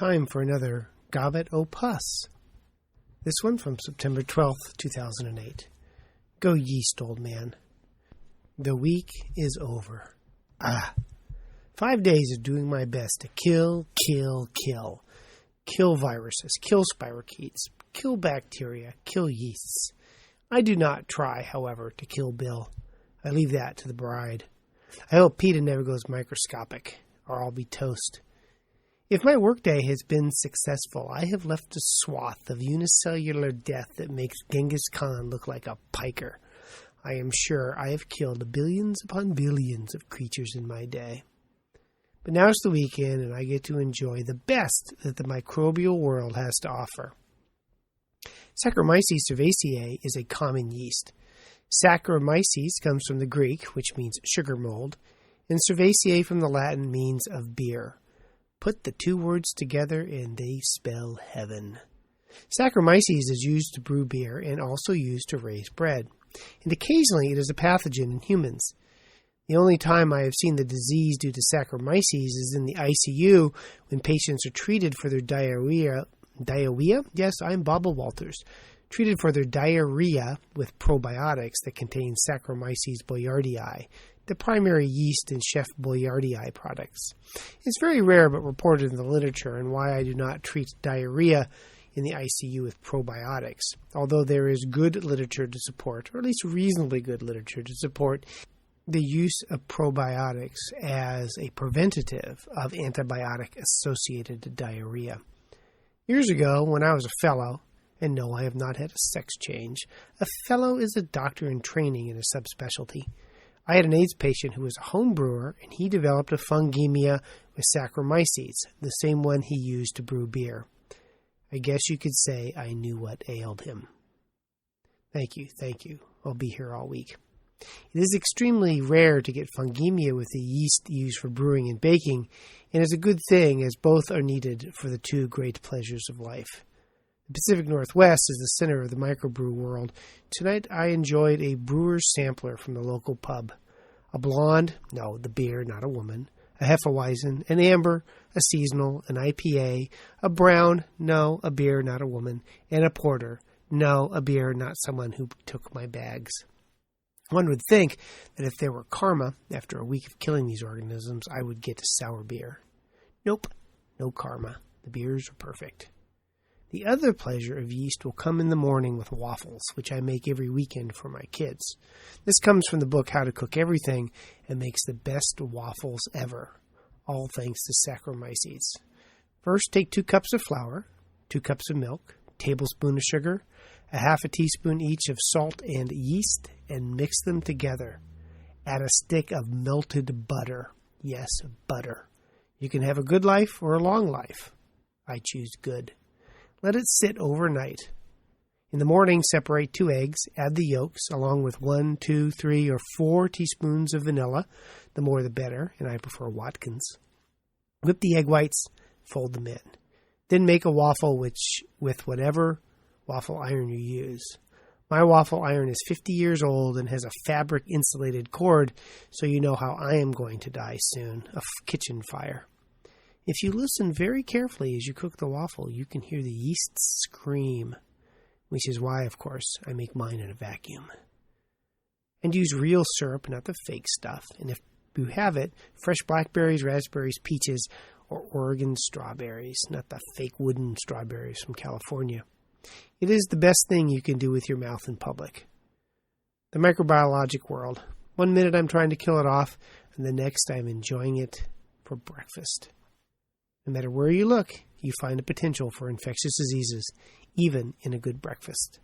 Time for another Gobbet Opus. This one from September 12th, 2008. Go Yeast Old Man. The week is over. 5 days of doing my best to kill. Kill viruses, kill spirochetes, kill bacteria, kill yeasts. I do not try, however, to kill Bill. I leave that to the bride. I hope PETA never goes microscopic, or I'll be toast. If my workday has been successful, I have left a swath of unicellular death that makes Genghis Khan look like a piker. I am sure I have killed billions upon billions of creatures in my day. But now it's the weekend, and I get to enjoy the best that the microbial world has to offer. Saccharomyces cerevisiae is a common yeast. Saccharomyces comes from the Greek, which means sugar mold, and cerevisiae from the Latin means of beer. Put the two words together and they spell heaven. Saccharomyces is used to brew beer and also used to raise bread. And occasionally it is a pathogen in humans. The only time I have seen the disease due to Saccharomyces is in the ICU when patients are treated for their diarrhea? Yes, I'm Baba Walters. Treated for their diarrhea with probiotics that contain Saccharomyces boulardii, the primary yeast in Chef Boyardee products. It's very rare but reported in the literature, and why I do not treat diarrhea in the ICU with probiotics, although there is good literature to support, or at least reasonably good literature to support, the use of probiotics as a preventative of antibiotic-associated diarrhea. Years ago, when I was a fellow, and no, I have not had a sex change, a fellow is a doctor in training in a subspecialty. I had an AIDS patient who was a home brewer, and he developed a fungemia with Saccharomyces, the same one he used to brew beer. I guess you could say I knew what ailed him. Thank you. I'll be here all week. It is extremely rare to get fungemia with the yeast used for brewing and baking, and is a good thing as both are needed for the two great pleasures of life. The Pacific Northwest is the center of the microbrew world. Tonight I enjoyed a brewer's sampler from the local pub. A blonde, no, the beer, not a woman, a Hefeweizen, an amber, a seasonal, an IPA, a brown, no, a beer, not a woman, and a porter, no, a beer, not someone who took my bags. One would think that if there were karma, after a week of killing these organisms, I would get a sour beer. Nope, no karma. The beers are perfect. The other pleasure of yeast will come in the morning with waffles, which I make every weekend for my kids. This comes from the book How to Cook Everything and makes the best waffles ever, all thanks to Saccharomyces. First, take 2 cups of flour, 2 cups of milk, a tablespoon of sugar, a half a teaspoon each of salt and yeast, and mix them together. Add a stick of melted butter. Yes, butter. You can have a good life or a long life. I choose good. Let it sit overnight. In the morning, separate 2 eggs, add the yolks, along with 1, 2, 3, or 4 teaspoons of vanilla. The more the better, and I prefer Watkins. Whip the egg whites, fold them in. Then make a waffle with whatever waffle iron you use. My waffle iron is 50 years old and has a fabric-insulated cord, so you know how I am going to die soon, a kitchen fire. If you listen very carefully as you cook the waffle, you can hear the yeast scream, which is why, of course, I make mine in a vacuum. And use real syrup, not the fake stuff. And if you have it, fresh blackberries, raspberries, peaches, or Oregon strawberries, not the fake wooden strawberries from California. It is the best thing you can do with your mouth in public. The microbiologic world. 1 minute I'm trying to kill it off, and the next I'm enjoying it for breakfast. No matter where you look, you find a potential for infectious diseases, even in a good breakfast.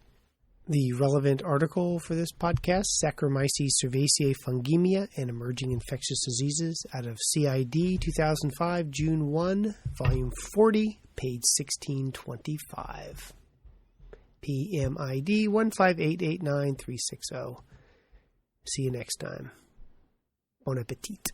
The relevant article for this podcast, Saccharomyces cerevisiae fungemia and Emerging Infectious Diseases, out of CID 2005, June 1, Volume 40, page 1625. PMID 1588936. See you next time. Bon appetit.